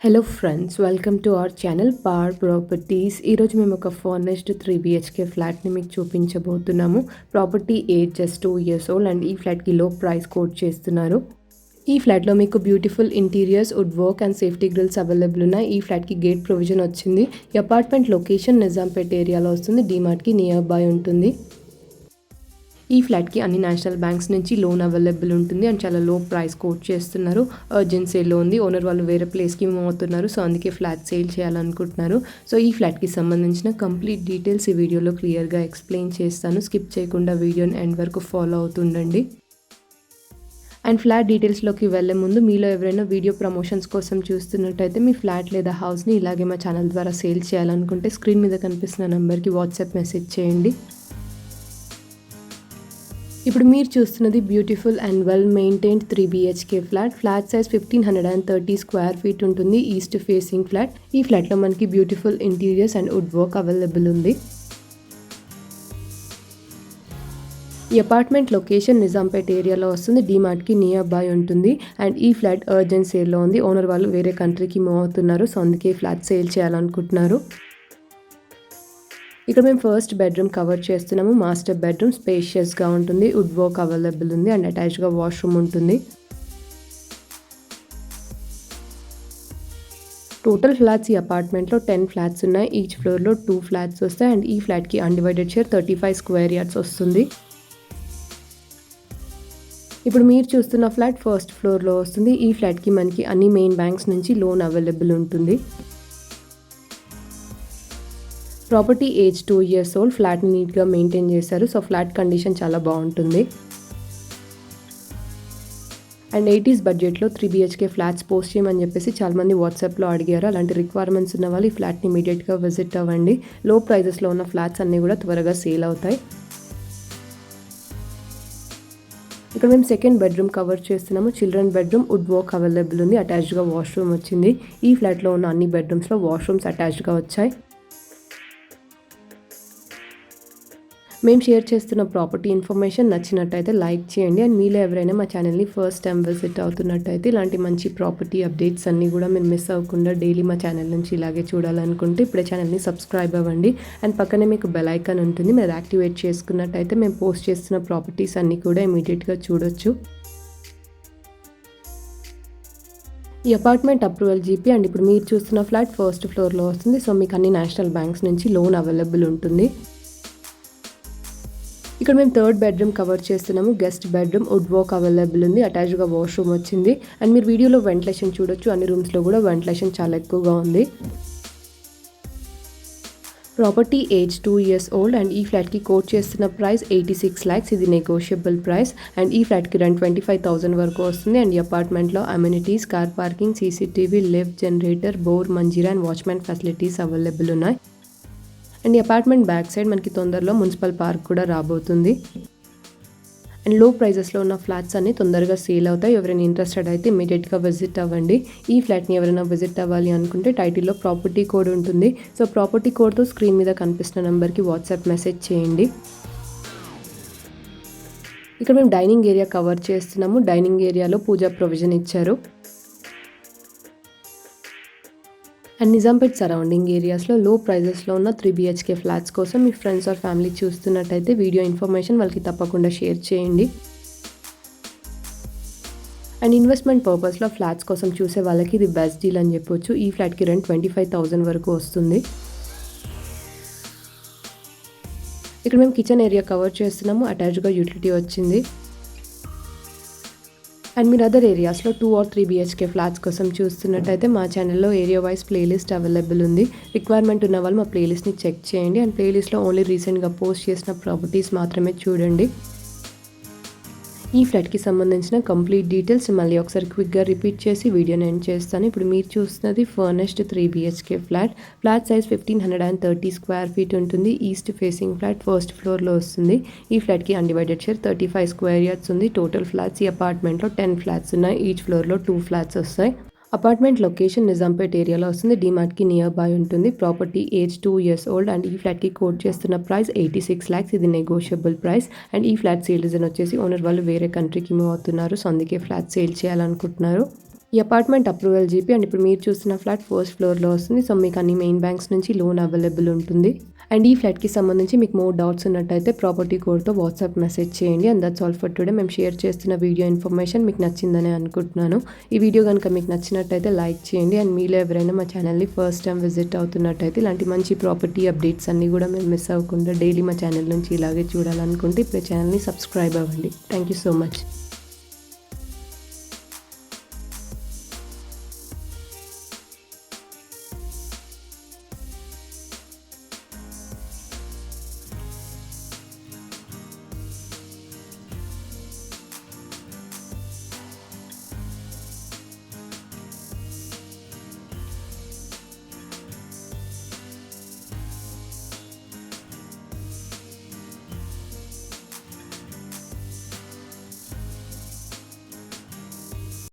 Hello friends, welcome to our channel Power Properties. ఈరోజు మేము ఒక ఫర్నిష్డ్ 3BHK ఫ్లాట్ని మీకు చూపించబోతున్నాము. Property age just 2 years old and ఈ ఫ్లాట్కి లో ప్రైస్ కోట్ చేస్తున్నారు. ఈ ఫ్లాట్లో మీకు beautiful interiors, wood work and safety grills available ఉన్నాయి. ఈ ఫ్లాట్కి గేట్ ప్రొవిజన్ వచ్చింది. ఈ అపార్ట్మెంట్ లొకేషన్ నిజాంపేట్ ఏరియాలో వస్తుంది. DMARTకి నియర్ బై ఉంటుంది. ఈ ఫ్లాట్కి అన్ని నేషనల్ బ్యాంక్స్ నుంచి లోన్ అవైలబుల్ ఉంటుంది అండ్ చాలా లో ప్రైస్ కోట్ చేస్తున్నారు. అర్జెంట్ సేల్లో ఉంది. ఓనర్ వాళ్ళు వేరే ప్లేస్కి మూవ్ అవుతున్నారు. సో అందుకే ఫ్లాట్ సేల్ చేయాలనుకుంటున్నారు. సో ఈ ఫ్లాట్కి సంబంధించిన కంప్లీట్ డీటెయిల్స్ ఈ వీడియోలో క్లియర్గా ఎక్స్ప్లెయిన్ చేస్తాను. స్కిప్ చేయకుండా వీడియోని ఎండ్ వరకు ఫాలో అవుతుండండి. అండ్ ఫ్లాట్ డీటెయిల్స్లోకి వెళ్ళే ముందు మీలో ఎవరైనా వీడియో ప్రమోషన్స్ కోసం చూస్తున్నట్టయితే మీ ఫ్లాట్ లేదా హౌస్ని ఇలాగే మా ఛానల్ ద్వారా సేల్ చేయాలనుకుంటే స్క్రీన్ మీద కనిపిస్తున్న నెంబర్కి వాట్సాప్ మెసేజ్ చేయండి. ఇప్పుడు మీరు చూస్తున్నది beautiful and well maintained 3BHK ఫ్లాట్. ఫ్లాట్ సైజ్ 1530 స్క్వేర్ ఫీట్ ఉంటుంది. East facing flat. ఈ ఫ్లాట్లో మనకి beautiful interiors and wood work available ఉంది. ఈ అపార్ట్మెంట్ లొకేషన్ నిజాంపేట్ ఏరియాలో వస్తుంది. DMARTకి నియర్ బై ఉంటుంది అండ్ ఈ ఫ్లాట్ అర్జెంట్ సేల్లో ఉంది. ఓనర్ వాళ్ళు వేరే కంట్రీకి మూవ్ అవుతున్నారు. సో అందుకే ఈ ఫ్లాట్ సేల్ చేయాలనుకుంటున్నారు. ఇక్కడ మేము ఫస్ట్ బెడ్రూమ్ కవర్ చేస్తున్నాము. మాస్టర్ బెడ్రూమ్ స్పేషియస్గా ఉంటుంది. వుడ్ వర్క్ అవైలబుల్ ఉంది అండ్ అటాచ్డ్గా వాష్రూమ్ ఉంటుంది. టోటల్ ఫ్లాట్స్ ఈ అపార్ట్మెంట్లో 10 ఫ్లాట్స్ ఉన్నాయి. ఈచ్ ఫ్లోర్లో 2 ఫ్లాట్స్ వస్తాయి అండ్ ఈ ఫ్లాట్కి అన్డివైడెడ్ షేర్ 35 స్క్వేర్ యార్డ్స్ వస్తుంది. ఇప్పుడు మీరు చూస్తున్న ఫ్లాట్ ఫస్ట్ ఫ్లోర్లో వస్తుంది. ఈ ఫ్లాట్కి మనకి అన్ని మెయిన్ బ్యాంక్స్ నుంచి లోన్ అవైలబుల్ ఉంటుంది. Property age 2 years old. ఫ్లాట్ని నీట్గా మెయింటైన్ చేశారు. సో ఫ్లాట్ కండిషన్ చాలా బాగుంటుంది. అండ్ 80s బడ్జెట్లో 3BHK ఫ్లాట్స్ పోస్ట్ చేయమని చెప్పేసి చాలామంది వాట్సాప్లో అడిగారు. అలాంటి రిక్వైర్మెంట్స్ ఉన్న వాళ్ళు ఈ ఫ్లాట్ని ఇమీడియట్గా విజిట్ అవ్వండి. లో ప్రైజెస్లో ఉన్న ఫ్లాట్స్ అన్నీ కూడా త్వరగా సేల్ అవుతాయి. ఇక్కడ మేము సెకండ్ బెడ్రూమ్ కవర్ చేస్తున్నాము. Children bedroom, would work available ఉంది. అటాచ్డ్గా వాష్రూమ్ వచ్చింది. ఈ ఫ్లాట్లో ఉన్న అన్ని బెడ్రూమ్స్లో వాష్రూమ్స్ అటాచ్డ్గా వచ్చాయి. మేము షేర్ చేస్తున్న ప్రాపర్టీ ఇన్ఫర్మేషన్ నచ్చినట్టయితే లైక్ చేయండి. అండ్ మీలో ఎవరైనా మా ఛానల్ని ఫస్ట్ టైం విజిట్ అవుతున్నట్టయితే ఇలాంటి మంచి ప్రాపర్టీ అప్డేట్స్ అన్నీ కూడా మీరు మిస్ అవ్వకుండా డైలీ మా ఛానల్ నుంచి ఇలాగే చూడాలనుకుంటే ఇప్పుడే ఛానల్ని సబ్స్క్రైబ్ అవ్వండి. అండ్ పక్కనే మీకు బెల్ ఐకాన్ ఉంటుంది. మీరు యాక్టివేట్ చేసుకున్నట్టయితే మేము పోస్ట్ చేస్తున్న ప్రాపర్టీస్ అన్నీ కూడా ఇమీడియట్గా చూడొచ్చు. ఈ అపార్ట్మెంట్ అప్రూవల్ జీపీ అండ్ ఇప్పుడు మీరు చూస్తున్న ఫ్లాట్ ఫస్ట్ ఫ్లోర్లో వస్తుంది. సో మీకు అన్ని నేషనల్ బ్యాంక్స్ నుంచి లోన్ అవైలబుల్ ఉంటుంది. ఇక్కడ మేము థర్డ్ బెడ్రూమ్ కవర్ చేస్తున్నాము. Guest bedroom, would work available ఉంది. అటాచ్డ్గా వాష్రూమ్ వచ్చింది. అండ్ మీరు వీడియోలో వెంటిలేషన్ చూడొచ్చు. అన్ని రూమ్స్లో కూడా వెంటిలేషన్ చాలా ఎక్కువగా ఉంది. Property age 2 years old and ఈ ఫ్లాట్కి కోట్ చేస్తున్న ప్రైస్ 86 lakhs. ఇది నెగోషియబుల్ ప్రైస్ అండ్ ఈ ఫ్లాట్కి రెంట్ 25,000 వరకు వస్తుంది. అండ్ ఈ అపార్ట్మెంట్లో amenities, car parking, CCTV, lift, generator, bore, Manjeera and watchman facilities available ఉన్నాయి. అండ్ ఈ అపార్ట్మెంట్ బ్యాక్ సైడ్ మనకి తొందరలో మున్సిపల్ పార్క్ కూడా రాబోతుంది. అండ్ లో ప్రైజెస్లో ఉన్న ఫ్లాట్స్ అన్ని తొందరగా సేల్ అవుతాయి. ఎవరైనా ఇంట్రెస్టెడ్ అయితే ఇమీడియట్గా విజిట్ అవ్వండి. ఈ ఫ్లాట్ని ఎవరైనా విజిట్ అవ్వాలి అనుకుంటే టైటిల్లో ప్రాపర్టీ కోడ్ ఉంటుంది. సో ప్రాపర్టీ కోడ్తో స్క్రీన్ మీద కనిపిస్తున్న నెంబర్కి వాట్సాప్ మెసేజ్ చేయండి. ఇక్కడ మేము డైనింగ్ ఏరియా కవర్ చేస్తున్నాము. డైనింగ్ ఏరియాలో పూజా ప్రొవిజన్ ఇచ్చారు. అండ్ నిజాంపేట్ సరౌండింగ్ ఏరియాస్లో లో ప్రైజెస్లో ఉన్న 3BHK ఫ్లాట్స్ కోసం మీ ఫ్రెండ్స్ ఆర్ ఫ్యామిలీ చూస్తున్నట్టయితే వీడియో ఇన్ఫర్మేషన్ వాళ్ళకి తప్పకుండా షేర్ చేయండి. అండ్ ఇన్వెస్ట్మెంట్ పర్పస్లో ఫ్లాట్స్ కోసం చూసే వాళ్ళకి ఇది బెస్ట్ డీల్ అని చెప్పొచ్చు. ఈ ఫ్లాట్కి రెంట్ 25,000 వరకు వస్తుంది. ఇక్కడ మేము కిచెన్ ఏరియా కవర్ చేస్తున్నాము. అటాచ్డ్గా యూటిలిటీ వచ్చింది. అండ్ మీరు అదర్ ఏరియాస్లో 2 or 3BHK ఫ్లాట్స్ కోసం చూస్తున్నట్టయితే మా ఛానల్లో ఏరియా వైజ్ ప్లేలిస్ట్ అవైలబుల్ ఉంది. రిక్వైర్మెంట్ ఉన్న వాళ్ళు మా ప్లేలిస్ట్ని చెక్ చేయండి. అండ్ ప్లేలిస్ట్లో ఓన్లీ రీసెంట్గా పోస్ట్ చేసిన ప్రాపర్టీస్ మాత్రమే చూడండి. ఈ ఫ్లాట్కి సంబంధించిన కంప్లీట్ డీటెయిల్స్ మళ్ళీ ఒకసారి క్విక్గా రిపీట్ చేసి వీడియోని ఎండ్ చేస్తాను. ఇప్పుడు మీరు చూస్తున్నది ఫర్నిష్డ్ 3BHK ఫ్లాట్. ఫ్లాట్ సైజ్ 1530 స్క్వేర్ ఫీట్ ఉంటుంది. ఈస్ట్ ఫేసింగ్ ఫ్లాట్ ఫస్ట్ ఫ్లోర్లో వస్తుంది. ఈ ఫ్లాట్కి అన్డివైడెడ్ షేర్ 35 స్క్వేర్ యార్డ్స్ ఉంది. టోటల్ ఫ్లాట్స్ ఈ అపార్ట్మెంట్లో 10 ఫ్లాట్స్ ఉన్నాయి. ఈచ్ ఫ్లోర్లో 2 ఫ్లాట్స్ వస్తాయి. అపార్ట్మెంట్ లొకేషన్ నిజాంపేట్ ఏరియాలో వస్తుంది. DMARTకి నియర్ బై ఉంటుంది. Property age 2 years old and ఈ ఫ్లాట్కి కోట్ చేస్తున్న ప్రైస్ 86 lakhs. ఇది నెగోషియబుల్ ప్రైస్ అండ్ ఈ ఫ్లాట్ సేల్ రీజన్ వచ్చేసి ఓనర్ వాళ్ళు వేరే కంట్రీకి మూవ్ అవుతున్నారు. సో అందుకే ఫ్లాట్ సేల్ చేయాలనుకుంటున్నారు. ఈ అపార్ట్మెంట్ అప్రూవల్ జీపీ అండ్ ఇప్పుడు మీరు చూస్తున్న ఫ్లాట్ ఫస్ట్ ఫ్లోర్లో వస్తుంది. సో మీకు అన్ని మెయిన్ బ్యాంక్స్ నుంచి లోన్ అవైలబుల్ ఉంటుంది. అండ్ ఈ ఫ్లాట్కి సంబంధించి మీకు మోర్ డౌట్స్ ఉన్నట్టయితే ప్రాపర్టీ కోడ్తో వాట్సాప్ మెసేజ్ చేయండి. And that's all for today. మేము షేర్ చేస్తున్న వీడియో ఇన్ఫర్మేషన్ మీకు నచ్చిందని అనుకుంటున్నాను. ఈ వీడియో కనుక మీకు నచ్చినట్టయితే లైక్ చేయండి. అండ్ మీలో ఎవరైనా మా ఛానల్ని ఫస్ట్ టైం విజిట్ అవుతున్నట్టయితే ఇలాంటి మంచి ప్రాపర్టీ అప్డేట్స్ అన్నీ కూడా మేము మిస్ అవ్వకుండా డైలీ మా ఛానల్ నుంచి ఇలాగే చూడాలనుకుంటే ఇప్పుడు ఛానల్ని సబ్స్క్రైబ్ అవ్వండి. Thank you so much.